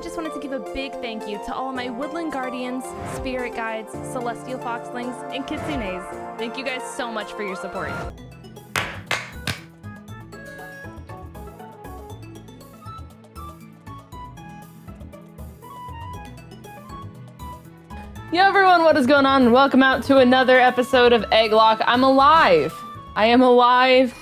just wanted to give a big thank you to all of my woodland guardians, spirit guides, celestial foxlings, and kitsunes. Thank you guys so much for your support. Yo everyone, what is going on? And welcome out to another episode of Egglocke. I'm alive. I am alive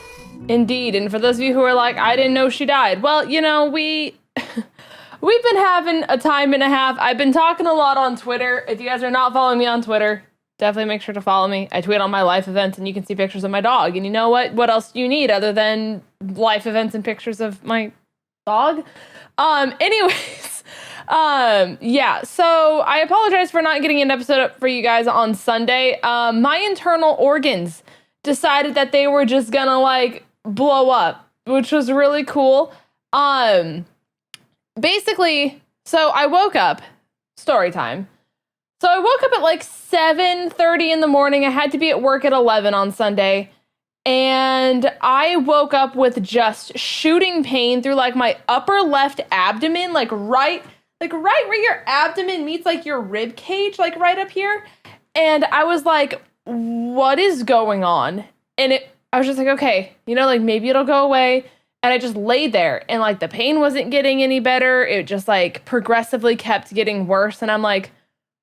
indeed. And for those of you who are like, I didn't know she died. Well, you know, we've been having a time and a half. I've been talking a lot on Twitter. If you guys are not following me on Twitter, definitely make sure to follow me. I tweet on my life events and you can see pictures of my dog. And you know what? What else do you need other than life events and pictures of my dog? Anyways. Yeah, so I apologize for not getting an episode up for you guys on Sunday. My internal organs decided that they were just gonna like blow up, which was really cool. Basically, so I woke up, story time. So I woke up at like 7:30 in the morning. I had to be at work at 11 on Sunday. And I woke up with just shooting pain through like my upper left abdomen, like right where your abdomen meets like your rib cage, like right up here. And I was like, what is going on? And I was just like, okay, you know, like maybe it'll go away. And I just laid there and like the pain wasn't getting any better. It just like progressively kept getting worse. And I'm like,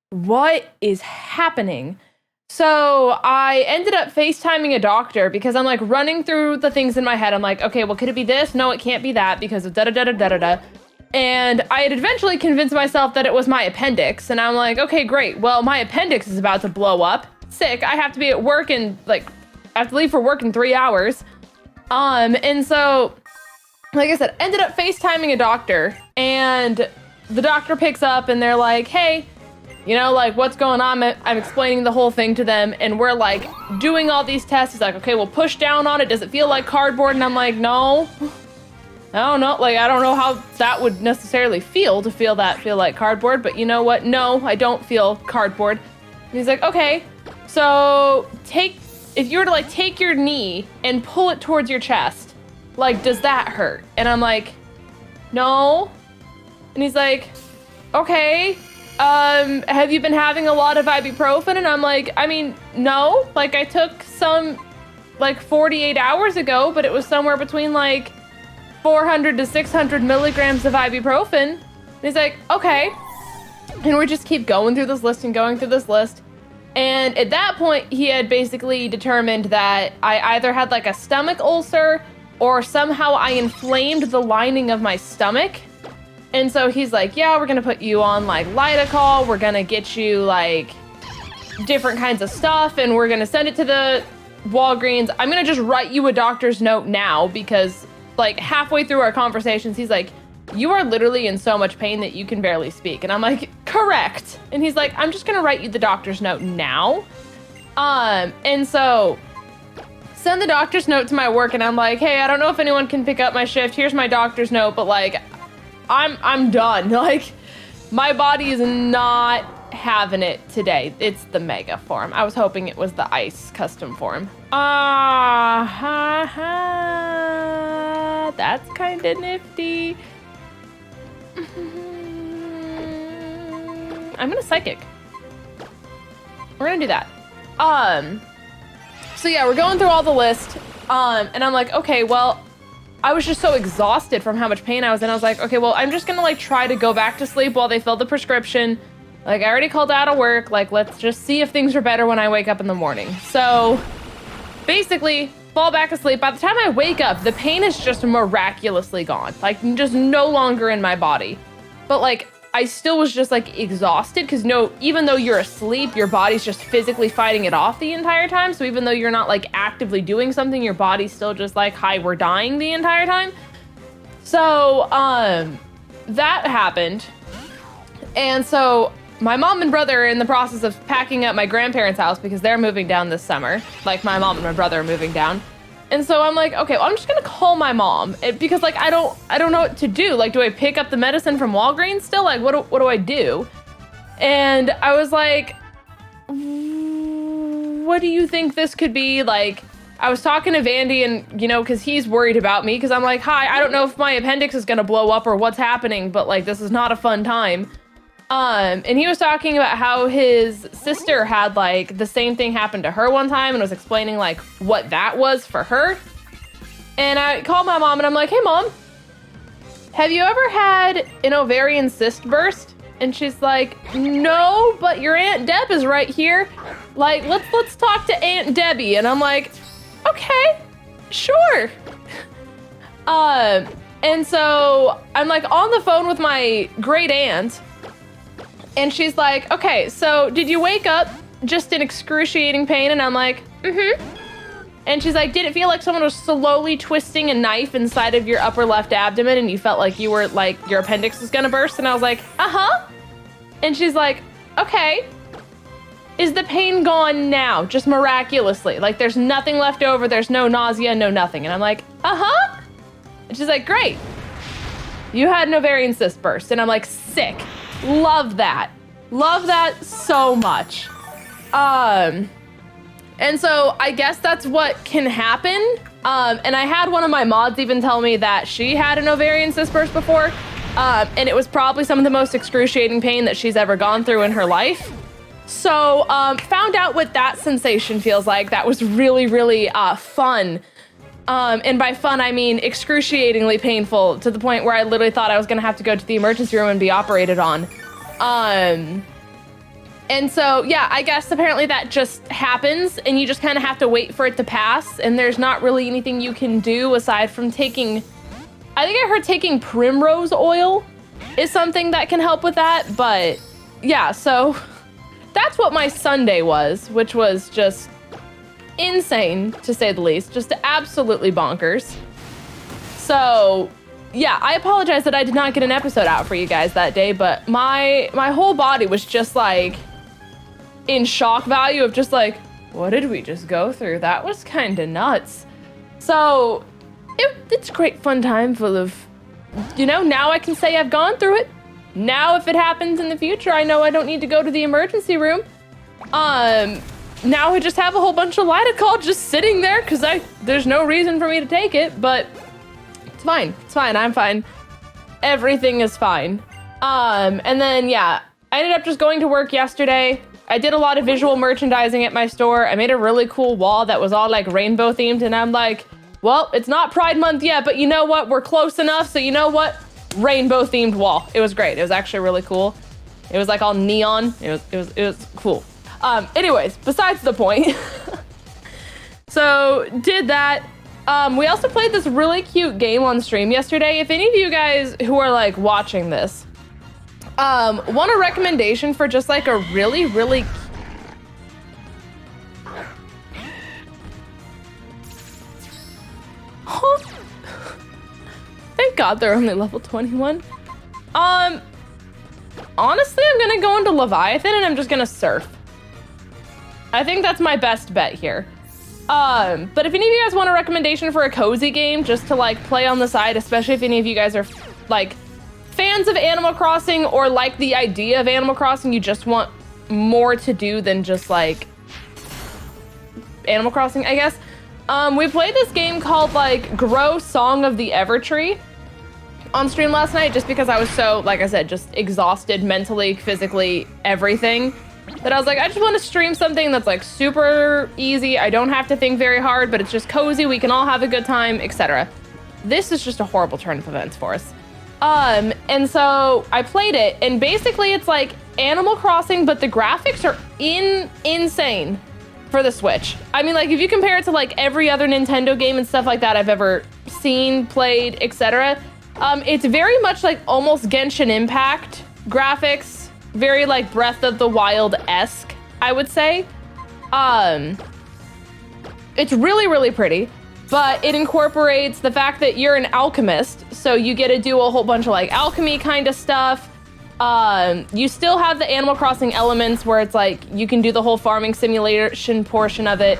what is happening? So I ended up FaceTiming a doctor because I'm like running through the things in my head. I'm like, okay, well, could it be this? No, it can't be that because of da-da-da-da-da-da-da. And I had eventually convinced myself that it was my appendix. And I'm like, okay, great. Well, my appendix is about to blow up. Sick. I have to be at work and like, I have to leave for work in 3 hours. And so, like I said, ended up FaceTiming a doctor and the doctor picks up and they're like, hey, you know, like what's going on? I'm explaining the whole thing to them and we're like doing all these tests. He's like, okay, well push down on it. Does it feel like cardboard? And I'm like, no. I don't know, like, I don't know how that would necessarily feel like cardboard, but you know what? No, I don't feel cardboard. And he's like, okay, so if you were to like take your knee and pull it towards your chest, like, does that hurt? And I'm like, no. And he's like, okay, have you been having a lot of ibuprofen? And I'm like, I mean, no, like I took some like 48 hours ago, but it was somewhere between like 400 to 600 milligrams of ibuprofen. And he's like, okay. And we just keep going through this list. And at that point, he had basically determined that I either had like a stomach ulcer or somehow I inflamed the lining of my stomach. And so he's like, yeah, we're going to put you on like Lidocaol. We're going to get you like different kinds of stuff. And we're going to send it to the Walgreens. I'm going to just write you a doctor's note now because like halfway through our conversations, he's like, you are literally in so much pain that you can barely speak. And I'm like, correct. And he's like, I'm just going to write you the doctor's note now. And so send the doctor's note to my work. And I'm like, hey, I don't know if anyone can pick up my shift. Here's my doctor's note. But like, I'm done. Like my body is not having it today. It's the mega form. I was hoping it was the ice custom form. That's kind of nifty. I'm gonna psychic. We're gonna do that. So yeah, we're going through all the list. And I'm like, okay, well, I was just so exhausted from how much pain I was in. I was like, okay, well, I'm just gonna like try to go back to sleep while they fill the prescription. Like I already called out of work. Like, let's just see if things are better when I wake up in the morning. So basically, fall back asleep. By the time I wake up, the pain is just miraculously gone. Like, just no longer in my body. But, like, I still was just, like, exhausted because, even though you're asleep, your body's just physically fighting it off the entire time. So even though you're not, like, actively doing something, your body's still just like, hi, we're dying the entire time. So, that happened. And so my mom and brother are in the process of packing up my grandparents' house because they're moving down this summer. Like my mom and my brother are moving down. And so I'm like, okay, well, I'm just gonna call my mom because like, I don't know what to do. Like, do I pick up the medicine from Walgreens still? Like, what do I do? And I was like, what do you think this could be? Like, I was talking to Vandy and, you know, because he's worried about me because I'm like, hi, I don't know if my appendix is going to blow up or what's happening, but like, this is not a fun time. And he was talking about how his sister had like the same thing happen to her one time and was explaining like what that was for her. And I called my mom and I'm like, hey mom, have you ever had an ovarian cyst burst? And she's like, no, but your Aunt Deb is right here. Like, let's talk to Aunt Debbie. And I'm like, okay, sure. And so I'm like on the phone with my great aunt and she's like, okay, so did you wake up just in excruciating pain? And I'm like, mm-hmm. And she's like, did it feel like someone was slowly twisting a knife inside of your upper left abdomen and you felt like you were like, your appendix was gonna burst? And I was like, uh-huh. And she's like, okay. Is the pain gone now? Just miraculously. Like there's nothing left over. There's no nausea, no nothing. And I'm like, uh-huh. And she's like, great. You had an ovarian cyst burst. And I'm like, sick. Love that. Love that so much. And so I guess that's what can happen. And I had one of my mods even tell me that she had an ovarian cyst burst before. And it was probably some of the most excruciating pain that she's ever gone through in her life. So found out what that sensation feels like. That was really, really fun. And by fun, I mean excruciatingly painful to the point where I literally thought I was gonna have to go to the emergency room and be operated on. And so, yeah, I guess apparently that just happens and you just kind of have to wait for it to pass. And there's not really anything you can do aside from taking, I think I heard taking primrose oil is something that can help with that. But yeah, so that's what my Sunday was, which was just insane to say the least, just absolutely bonkers. So yeah, I apologize that I did not get an episode out for you guys that day, but my whole body was just like in shock value of just like, what did we just go through? That was kind of nuts. So it's a great fun time full of, you know, now I can say I've gone through it. Now if it happens in the future, I know I don't need to go to the emergency room. Now I just have a whole bunch of Lidocaul just sitting there because there's no reason for me to take it, but it's fine. It's fine. I'm fine. Everything is fine. And then, yeah, I ended up just going to work yesterday. I did a lot of visual merchandising at my store. I made a really cool wall that was all like rainbow themed. And I'm like, well, it's not Pride Month yet, but you know what? We're close enough. So you know what? Rainbow themed wall. It was great. It was actually really cool. It was like all neon. It was cool. Anyways, besides the point. So did that. We also played this really cute game on stream yesterday. If any of you guys who are like watching this, want a recommendation for just like a really, really Thank God they're only level 21. Honestly, I'm gonna go into Leviathan and I'm just gonna surf. I think that's my best bet here. But if any of you guys want a recommendation for a cozy game just to like play on the side, especially if any of you guys are like fans of Animal Crossing or like the idea of Animal Crossing, you just want more to do than just like Animal Crossing, I guess. We played this game called like Grow Song of the Evertree on stream last night just because I was so, like I said, just exhausted mentally, physically, everything. That I was like, I just want to stream something that's like super easy. I don't have to think very hard, but it's just cozy. We can all have a good time, etc. This is just a horrible turn of events for us. And so I played it, and basically it's like Animal Crossing, but the graphics are insane for the Switch. I mean, like if you compare it to like every other Nintendo game and stuff like that I've ever seen, played, etc. It's very much like almost Genshin Impact graphics. Very like Breath of the Wild-esque, I would say. It's really, really pretty, but it incorporates the fact that you're an alchemist, so you get to do a whole bunch of like alchemy kind of stuff. You still have the Animal Crossing elements where it's like you can do the whole farming simulation portion of it.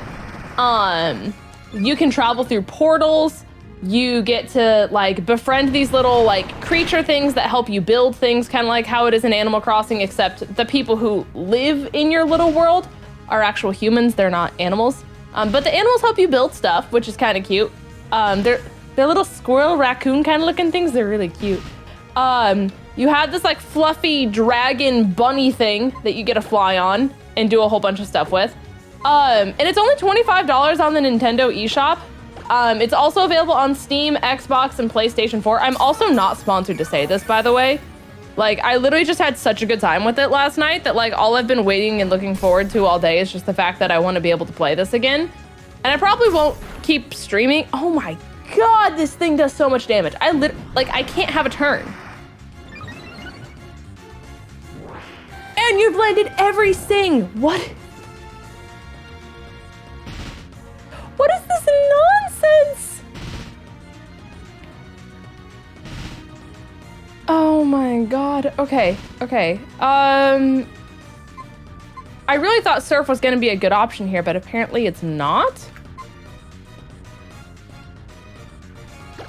You can travel through portals. You get to like befriend these little like creature things that help you build things, kind of like how it is in Animal Crossing, except the people who live in your little world are actual humans. They're not animals. But the animals help you build stuff, which is kind of cute. They're little squirrel, raccoon kind of looking things. They're really cute. You have this like fluffy dragon bunny thing that you get to fly on and do a whole bunch of stuff with. And it's only $25 on the Nintendo eShop. It's also available on Steam, Xbox, and PlayStation 4. I'm also not sponsored to say this, by the way. Like, I literally just had such a good time with it last night that, like, all I've been waiting and looking forward to all day is just the fact that I want to be able to play this again. And I probably won't keep streaming. Oh my god, this thing does so much damage. I can't have a turn. And you've landed everything. What? What is this nonsense? Oh my god. Okay. I really thought surf was gonna be a good option here, but apparently it's not.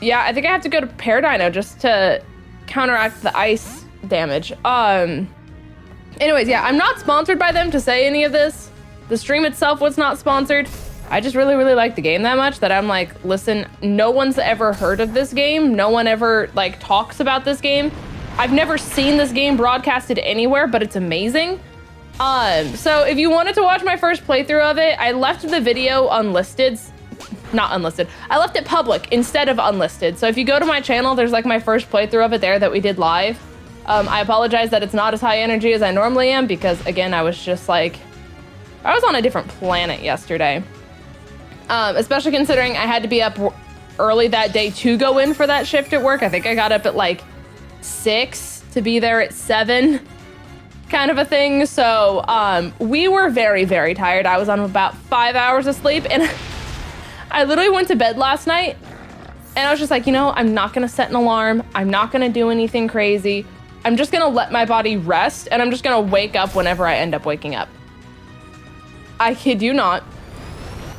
Yeah, I think I have to go to Paradino just to counteract the ice damage. Anyways, yeah, I'm not sponsored by them to say any of this. The stream itself was not sponsored. I just really, really like the game that much that I'm like, listen, no one's ever heard of this game. No one ever like talks about this game. I've never seen this game broadcasted anywhere, but it's amazing. So if you wanted to watch my first playthrough of it, I left the video unlisted. Not unlisted. I left it public instead of unlisted. So if you go to my channel, there's like my first playthrough of it there that we did live. I apologize that it's not as high energy as I normally am because again, I was just like, I was on a different planet yesterday. Especially considering I had to be up early that day to go in for that shift at work. I think I got up at like 6 to be there at 7 kind of a thing. So we were very, very tired. I was on about 5 hours of sleep and I literally went to bed last night and I was just like, you know, I'm not gonna set an alarm. I'm not gonna do anything crazy. I'm just gonna let my body rest and I'm just gonna wake up whenever I end up waking up. I kid you not.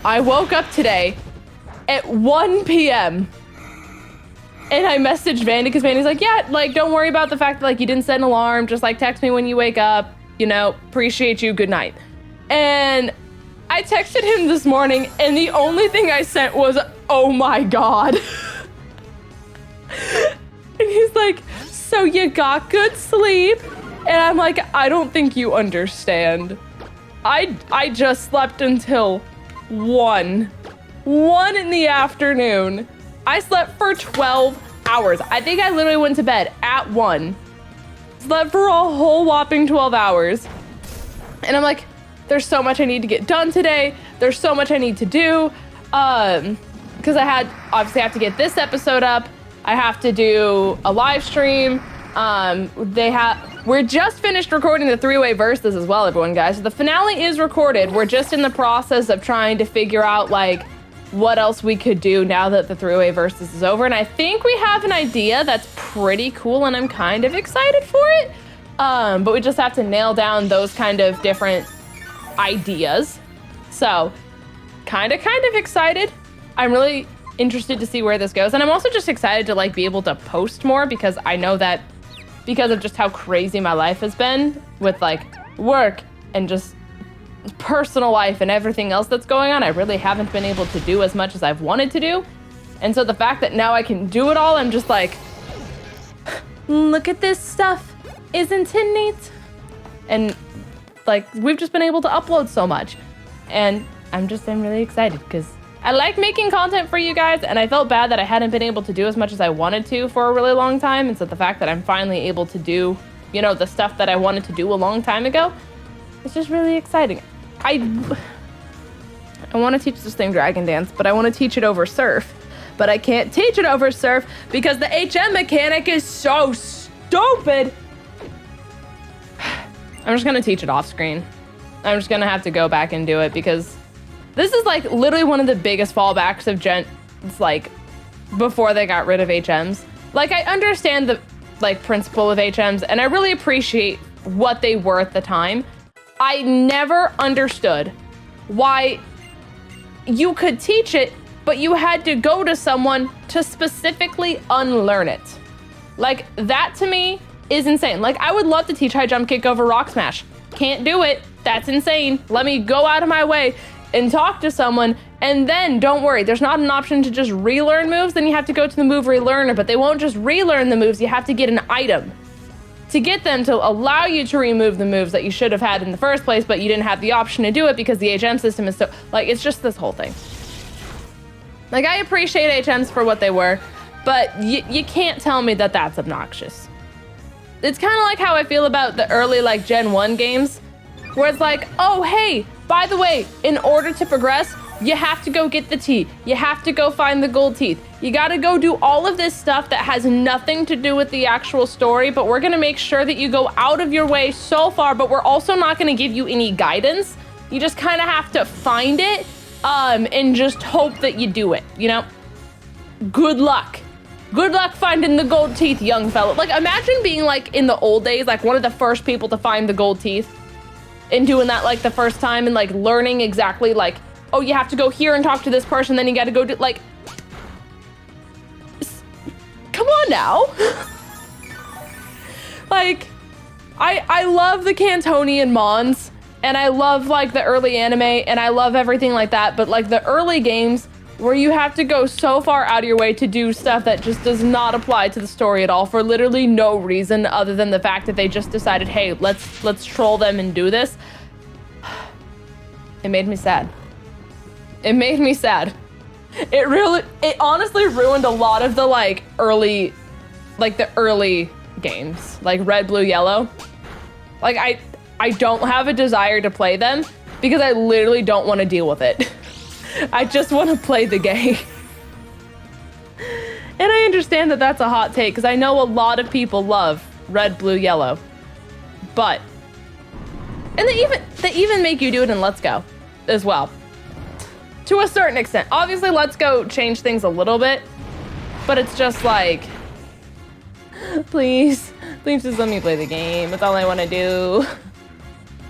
I woke up today at 1 p.m. and I messaged Vandy because Vandy's like, yeah, like, don't worry about the fact that like you didn't set an alarm. Just like text me when you wake up, you know, appreciate you, good night. And I texted him this morning and the only thing I sent was, oh my God. And he's like, so you got good sleep? And I'm like, I don't think you understand. I just slept until 1 in the afternoon. I slept for 12 hours. I think I literally went to bed at 1. Slept for a whole whopping 12 hours. And I'm like, there's so much I need to get done today. There's so much I need to do. Because I obviously have to get this episode up. I have to do a live stream. We're just finished recording the 3-way verses as well, everyone, guys. So the finale is recorded. We're just in the process of trying to figure out like what else we could do now that the 3-way verses is over. And I think we have an idea that's pretty cool and I'm kind of excited for it. But we just have to nail down those kind of different ideas. So kind of excited. I'm really interested to see where this goes. And I'm also just excited to like be able to post more because I know that because of just how crazy my life has been with like work and just personal life and everything else that's going on, I really haven't been able to do as much as I've wanted to do. And so the fact that now I can do it all, I'm just like, look at this stuff. Isn't it neat? And like, we've just been able to upload so much. And I'm really excited because I like making content for you guys, and I felt bad that I hadn't been able to do as much as I wanted to for a really long time. And so the fact that I'm finally able to do, you know, the stuff that I wanted to do a long time ago, it's just really exciting. I want to teach this thing Dragon Dance, but I want to teach it over Surf. But I can't teach it over Surf because the HM mechanic is so stupid. I'm just going to teach it off screen. I'm just going to have to go back and do it because this is like literally one of the biggest fallbacks of It's like before they got rid of HMs. Like I understand the like principle of HMs and I really appreciate what they were at the time. I never understood why you could teach it, but you had to go to someone to specifically unlearn it. Like that to me is insane. Like I would love to teach high jump kick over rock smash. Can't do it. That's insane. Let me go out of my way, and talk to someone, and then don't worry, there's not an option to just relearn moves. Then you have to go to the move relearner, but they won't just relearn the moves. You have to get an item to get them to allow you to remove the moves that you should have had in the first place, but you didn't have the option to do it because the HM system is so, like, it's just this whole thing. Like, I appreciate HMs for what they were, but you can't tell me that that's obnoxious. It's kind of like how I feel about the early, like, Gen 1 games, where it's like, oh, hey, by the way, in order to progress, you have to go get the tea. You have to go find the gold teeth. You gotta go do all of this stuff that has nothing to do with the actual story, but we're gonna make sure that you go out of your way so far, but we're also not gonna give you any guidance. You just kind of have to find it, and just hope that you do it, you know? Good luck. Good luck finding the gold teeth, young fella. Like, imagine being, like, in the old days, like, one of the first people to find the gold teeth and doing that, like, the first time and, like, learning exactly, like, oh, you have to go here and talk to this person, then you gotta go do, like, come on now. Like, I love the Cantonian Mons, and I love, like, the early anime, and I love everything like that, but, like, the early games where you have to go so far out of your way to do stuff that just does not apply to the story at all for literally no reason other than the fact that they just decided, hey, let's troll them and do this. It made me sad. It made me sad. It honestly ruined a lot of the, like, early games, like Red, Blue, Yellow. Like, I don't have a desire to play them because I literally don't want to deal with it. I just want to play the game. And I understand that that's a hot take because I know a lot of people love Red, Blue, Yellow. But, and they even make you do it in Let's Go as well. To a certain extent. Obviously, Let's Go change things a little bit, but it's just like, please just let me play the game. That's all I want to do.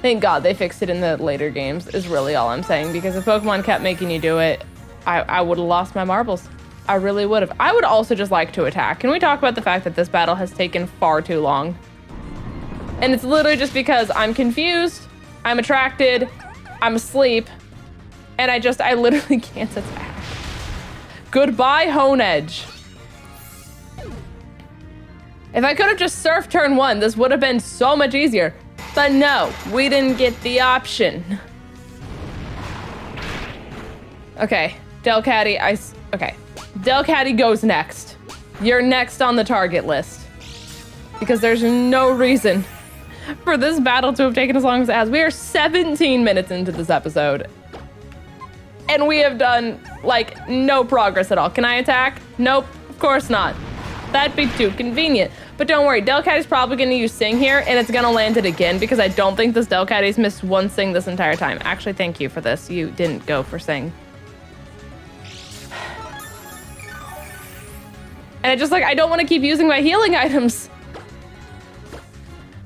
Thank God they fixed it in the later games, is really all I'm saying, because if Pokemon kept making you do it, I would have lost my marbles. I really would have. I would also just like to attack. Can we talk about the fact that this battle has taken far too long? And it's literally just because I'm confused, I'm attracted, I'm asleep, and I literally can't attack. Goodbye, Hone Edge. If I could have just surfed turn 1, this would have been so much easier. But no, we didn't get the option. Okay, Delcatty, okay. Delcatty goes next. You're next on the target list. Because there's no reason for this battle to have taken as long as it has. We are 17 minutes into this episode. And we have done, like, no progress at all. Can I attack? Nope, of course not. That'd be too convenient. But don't worry, Delcatty's probably gonna use Sing here, and it's gonna land it again, because I don't think this Delcatty's missed one Sing this entire time. Actually, thank you for this. You didn't go for Sing. And I don't want to keep using my healing items.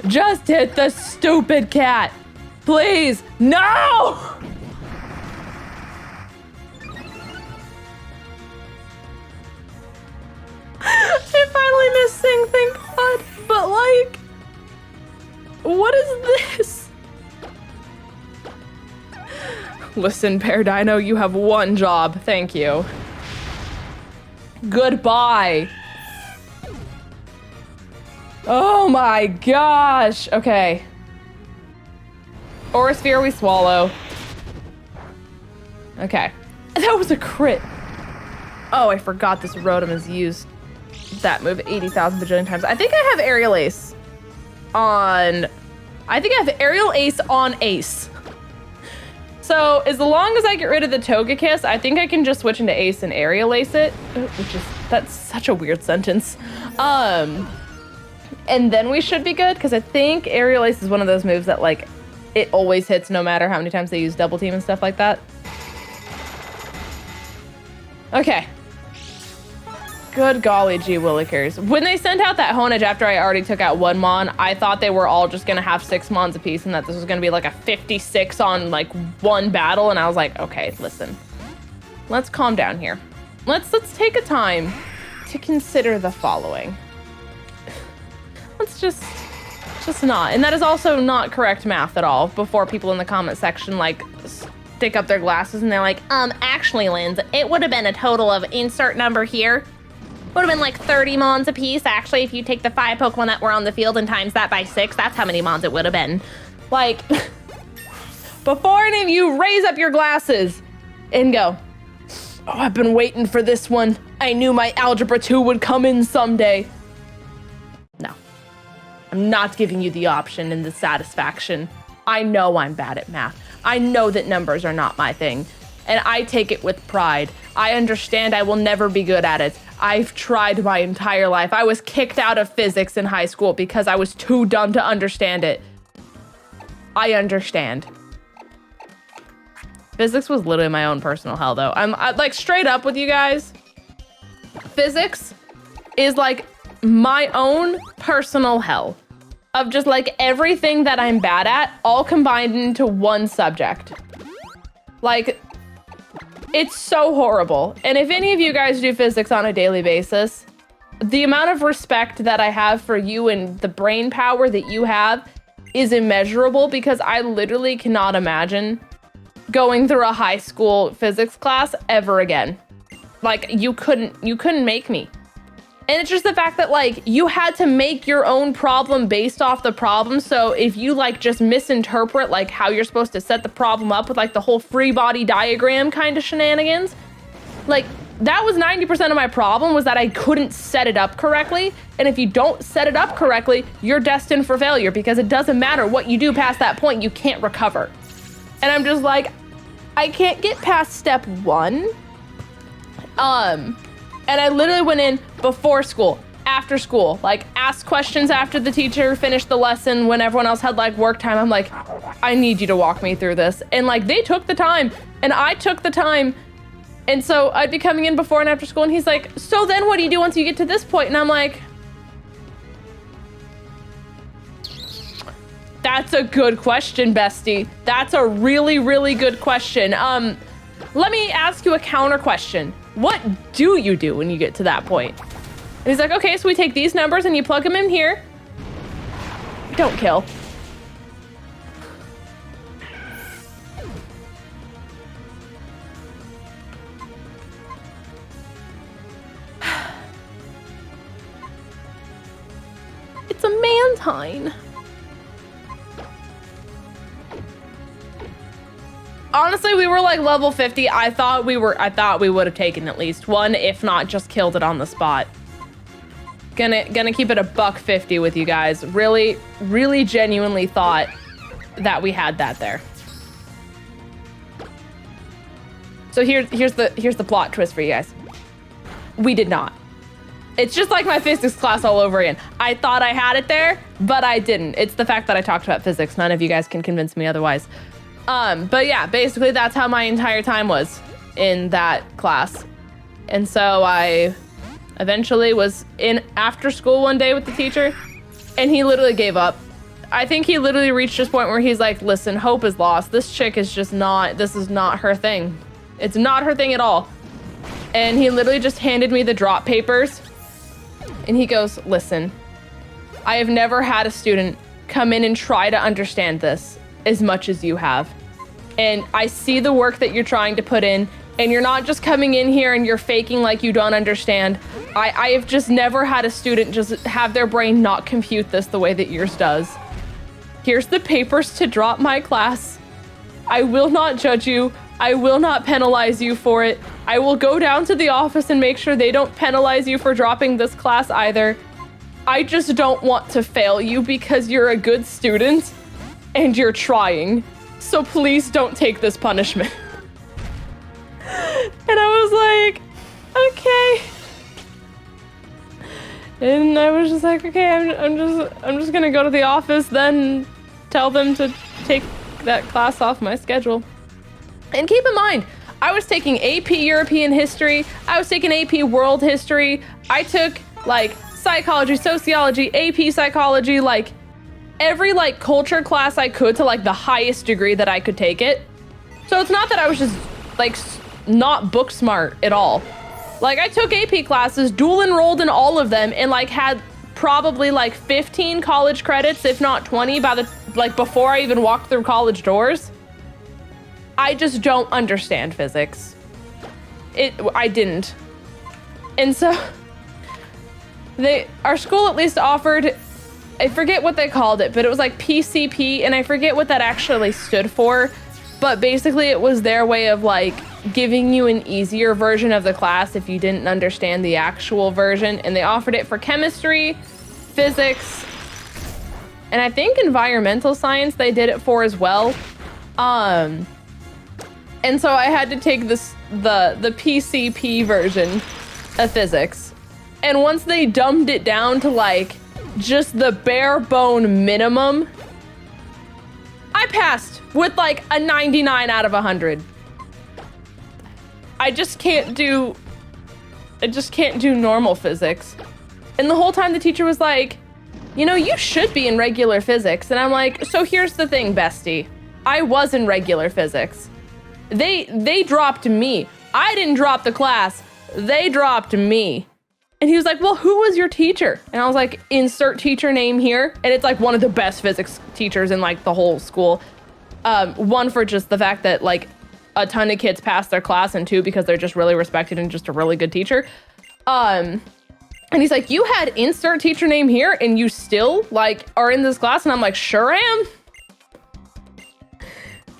Just hit the stupid cat. Please, no! I finally missed Sing, thank God. But, like, what is this? Listen, Paradino, you have one job. Thank you. Goodbye. Oh my gosh. Okay. Aura Sphere we swallow. Okay. That was a crit. Oh, I forgot this Rotom is used that move 80,000 bajillion times. I think I have Aerial Ace on... I think I have Aerial Ace on Ace. So, as long as I get rid of the Togekiss, I think I can just switch into Ace and Aerial Ace it. Which is... That's such a weird sentence. And then we should be good, because I think Aerial Ace is one of those moves that, like, it always hits no matter how many times they use Double Team and stuff like that. Okay. Good golly gee willikers. When they sent out that Honedge after I already took out one Mon, I thought they were all just gonna have 6 Mons apiece and that this was gonna be like a 56 on like one battle, and I was like, okay, listen. Let's calm down here. Let's take a time to consider the following. Let's just not. And that is also not correct math at all, before people in the comment section like stick up their glasses and they're like, actually, Lindz, it would have been a total of insert number here. Would have been like 30 mons apiece. Actually, if you take the 5 Pokemon that were on the field and times that by 6, that's how many mons it would have been. Like, before any of you raise up your glasses and go, oh, I've been waiting for this one. I knew my Algebra 2 would come in someday. No, I'm not giving you the option and the satisfaction. I know I'm bad at math. I know that numbers are not my thing, and I take it with pride. I understand I will never be good at it. I've tried my entire life. I was kicked out of physics in high school because I was too dumb to understand it. I understand. Physics was literally my own personal hell, though. I'm like straight up with you guys. Physics is like my own personal hell of just like everything that I'm bad at all combined into one subject. Like, it's so horrible. And if any of you guys do physics on a daily basis, the amount of respect that I have for you and the brain power that you have is immeasurable, because I literally cannot imagine going through a high school physics class ever again. Like, you couldn't make me. And it's just the fact that, like, you had to make your own problem based off the problem. So if you, like, just misinterpret, like, how you're supposed to set the problem up with, like, the whole free body diagram kind of shenanigans, like, that was 90% of my problem, was that I couldn't set it up correctly. And if you don't set it up correctly, you're destined for failure, because it doesn't matter what you do past that point, you can't recover. And I'm just like, I can't get past step 1. And I literally went in before school, after school, like asked questions after the teacher finished the lesson when everyone else had like work time. I'm like, I need you to walk me through this. And like, they took the time and I took the time. And so I'd be coming in before and after school, and he's like, so then what do you do once you get to this point? And I'm like, that's a good question, bestie. That's a really, really good question. Let me ask you a counter question. What do you do when you get to that point? And he's like, okay, so we take these numbers and you plug them in here. Don't kill. It's a Mantine. Honestly, we were like level 50. I thought we would have taken at least one, if not just killed it on the spot. Gonna keep it a $150 with you guys. Really, really genuinely thought that we had that there. So here's the plot twist for you guys. We did not. It's just like my physics class all over again. I thought I had it there, but I didn't. It's the fact that I talked about physics. None of you guys can convince me otherwise. But yeah, basically that's how my entire time was in that class. And so I eventually was in after school one day with the teacher, and he literally gave up. I think he literally reached this point where he's like, listen, hope is lost. This chick is just not, this is not her thing. It's not her thing at all. And he literally just handed me the drop papers, and he goes, listen, I have never had a student come in and try to understand this as much as you have. And I see the work that you're trying to put in, and you're not just coming in here and you're faking like you don't understand. I have just never had a student just have their brain not compute this the way that yours does. Here's the papers to drop my class. I will not judge you. I will not penalize you for it. I will go down to the office and make sure they don't penalize you for dropping this class either. I just don't want to fail you because you're a good student and you're trying. So please don't take this punishment. And I was like, okay. And I was just like, okay, I'm just gonna go to the office then, tell them to take that class off my schedule. And keep in mind, I was taking AP European History, I was taking AP World History, I took like psychology, sociology, AP Psychology, like every like culture class I could to like the highest degree that I could take it. So it's not that I was just like not book smart at all. Like I took AP classes, dual enrolled in all of them, and like had probably like 15 college credits, if not 20 by the like before I even walked through college doors. I just don't understand physics. I didn't. And so our school at least offered, I forget what they called it, but it was like PCP, and I forget what that actually stood for. But basically it was their way of like giving you an easier version of the class if you didn't understand the actual version. And they offered it for chemistry, physics, and I think environmental science they did it for as well. And so I had to take the PCP version of physics. And once they dumbed it down to like just the bare bone minimum, I passed with like a 99 out of 100. I just can't do normal physics. And the whole time the teacher was like, you know, you should be in regular physics. And I'm like, so here's the thing, bestie. I was in regular physics. They dropped me. I didn't drop the class. They dropped me. And he was like, well, who was your teacher? And I was like, insert teacher name here. And it's like one of the best physics teachers in like the whole school. One, for just the fact that like a ton of kids pass their class, and two, because they're just really respected and just a really good teacher. And he's like, you had insert teacher name here and you still like are in this class? And I'm like, sure am.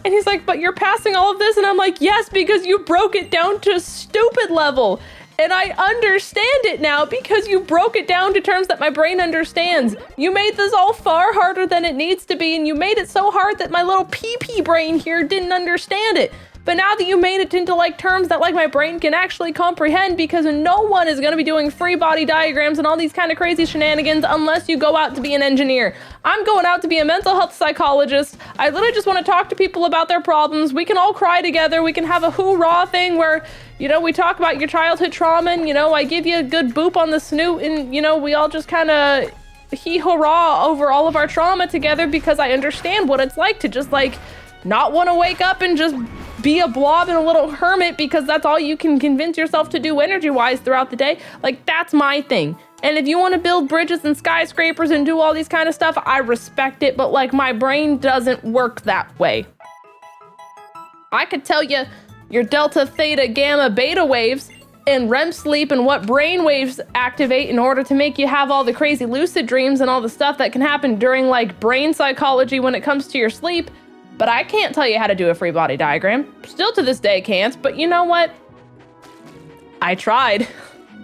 And he's like, but you're passing all of this? And I'm like, yes, because you broke it down to stupid level. And I understand it now because you broke it down to terms that my brain understands. You made this all far harder than it needs to be, and you made it so hard that my little pee-pee brain here didn't understand it. But now that you made it into like terms that like my brain can actually comprehend, because no one is gonna be doing free body diagrams and all these kind of crazy shenanigans unless you go out to be an engineer. I'm going out to be a mental health psychologist. I literally just want to talk to people about their problems. We can all cry together. We can have a hoorah thing where, you know, we talk about your childhood trauma and, you know, I give you a good boop on the snoot and, you know, we all just kind of hee-hurrah over all of our trauma together, because I understand what it's like to just like not want to wake up and just be a blob and a little hermit because that's all you can convince yourself to do energy-wise throughout the day. Like, that's my thing. And if you want to build bridges and skyscrapers and do all these kind of stuff, I respect it, but like my brain doesn't work that way. I could tell you your delta, theta, gamma, beta waves and REM sleep and what brain waves activate in order to make you have all the crazy lucid dreams and all the stuff that can happen during like brain psychology when it comes to your sleep. But I can't tell you how to do a free body diagram. Still to this day can't, but you know what? I tried,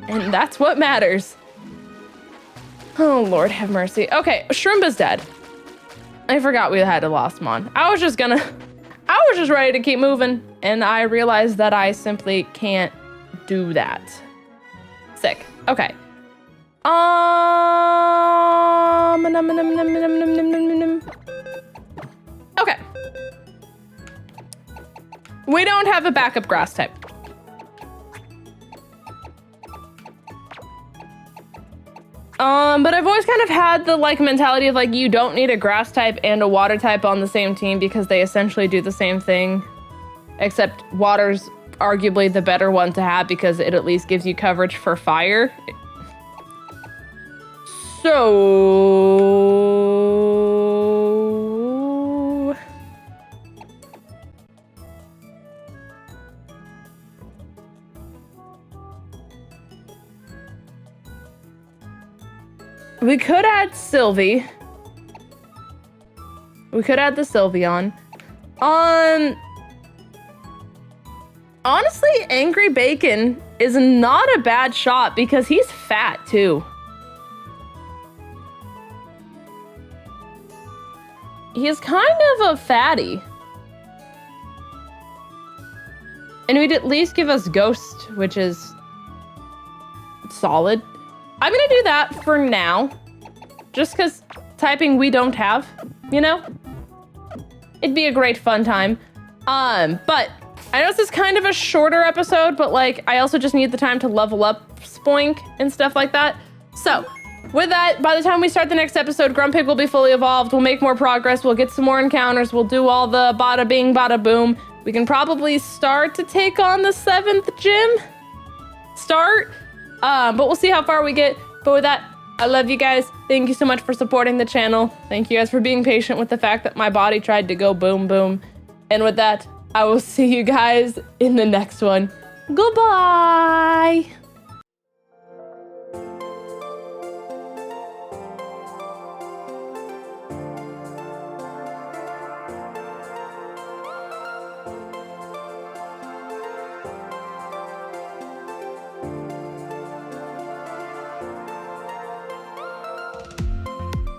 and that's what matters. Oh, Lord have mercy. Okay, Shrimba's dead. I forgot we had a lost mon. I was just ready to keep moving, and I realized that I simply can't do that. Sick. Okay. Okay. We don't have a backup grass type. But I've always kind of had the like mentality of like, you don't need a grass type and a water type on the same team because they essentially do the same thing. Except water's arguably the better one to have because it at least gives you coverage for fire. So... we could add Sylvie. We could add the Sylveon. Honestly, Angry Bacon is not a bad shot because he's fat too. He's kind of a fatty. And he'd at least give us Ghost, which is solid. I'm gonna do that for now. Just because typing we don't have, you know? It'd be a great fun time. But I know this is kind of a shorter episode, but like I also just need the time to level up Spoink and stuff like that. So with that, by the time we start the next episode, Grumpig will be fully evolved. We'll make more progress. We'll get some more encounters. We'll do all the bada bing, bada boom. We can probably start to take on the 7th gym. But we'll see how far we get. But with that, I love you guys. Thank you so much for supporting the channel. Thank you guys for being patient with the fact that my body tried to go boom, boom. And with that, I will see you guys in the next one. Goodbye.